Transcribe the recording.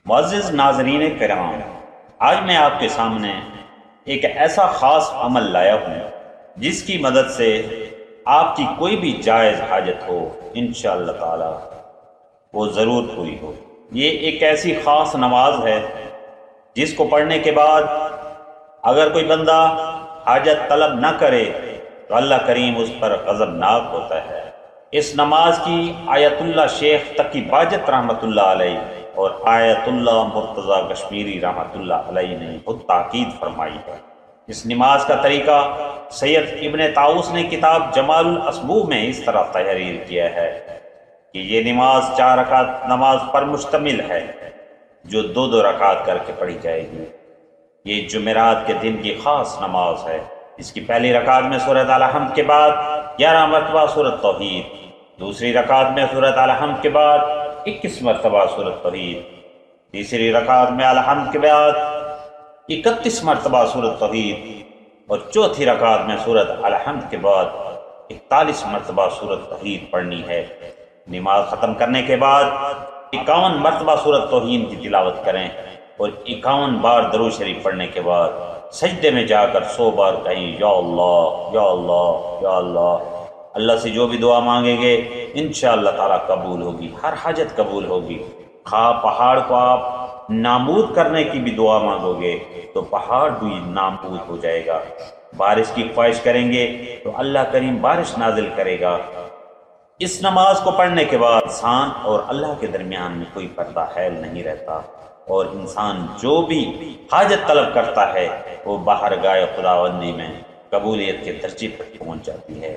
معزز ناظرین کرام، آج میں آپ کے سامنے ایک ایسا خاص عمل لایا ہوں جس کی مدد سے آپ کی کوئی بھی جائز حاجت ہو انشاءاللہ تعالی وہ ضرور پوری ہو۔ یہ ایک ایسی خاص نماز ہے جس کو پڑھنے کے بعد اگر کوئی بندہ حاجت طلب نہ کرے تو اللہ کریم اس پر غضبناک ہوتا ہے۔ اس نماز کی آیت اللہ شیخ تقی باجت رحمۃ اللہ علیہ اور آیت اللہ مرتضی کشمیری رحمۃ اللہ علیہ نے خود تاکید فرمائی ہے۔ اس نماز کا طریقہ سید ابن طاؤس نے کتاب جمال الاسبوع میں اس طرح تحریر کیا ہے کہ یہ نماز 4 رکعت نماز پر مشتمل ہے جو 2 رکعت کر کے پڑھی جائے گی۔ یہ جمعرات کے دن کی خاص نماز ہے۔ اس کی پہلی رکعت میں سورۃ الحمد کے بعد 11 مرتبہ سورۃ توحید، دوسری رکعت میں سورۃ الحمد کے بعد 21 مرتبہ سورۃ توحید، تیسری رکعت میں الحمد کے بعد 31 مرتبہ سورۃ توحید اور چوتھی رکعت میں سورۃ الحمد کے بعد 41 مرتبہ سورۃ توحید پڑھنی ہے۔ نماز ختم کرنے کے بعد 51 مرتبہ سورۃ توحید کی تلاوت کریں اور 51 بار درود شریف پڑھنے کے بعد سجدے میں جا کر 100 بار کہیں یا اللہ یا اللہ یا اللہ۔ اللہ سے جو بھی دعا مانگیں گے انشاءاللہ تعالیٰ قبول ہوگی، ہر حاجت قبول ہوگی۔ خواہ پہاڑ کو آپ نابود کرنے کی بھی دعا مانگو گے تو پہاڑ بھی نابود ہو جائے گا۔ بارش کی خواہش کریں گے تو اللہ کریم بارش نازل کرے گا۔ اس نماز کو پڑھنے کے بعد انسان اور اللہ کے درمیان میں کوئی پردہ حائل نہیں رہتا اور انسان جو بھی حاجت طلب کرتا ہے وہ باہر گائے خداوندی میں قبولیت کے درجے پر پہنچ جاتی ہے۔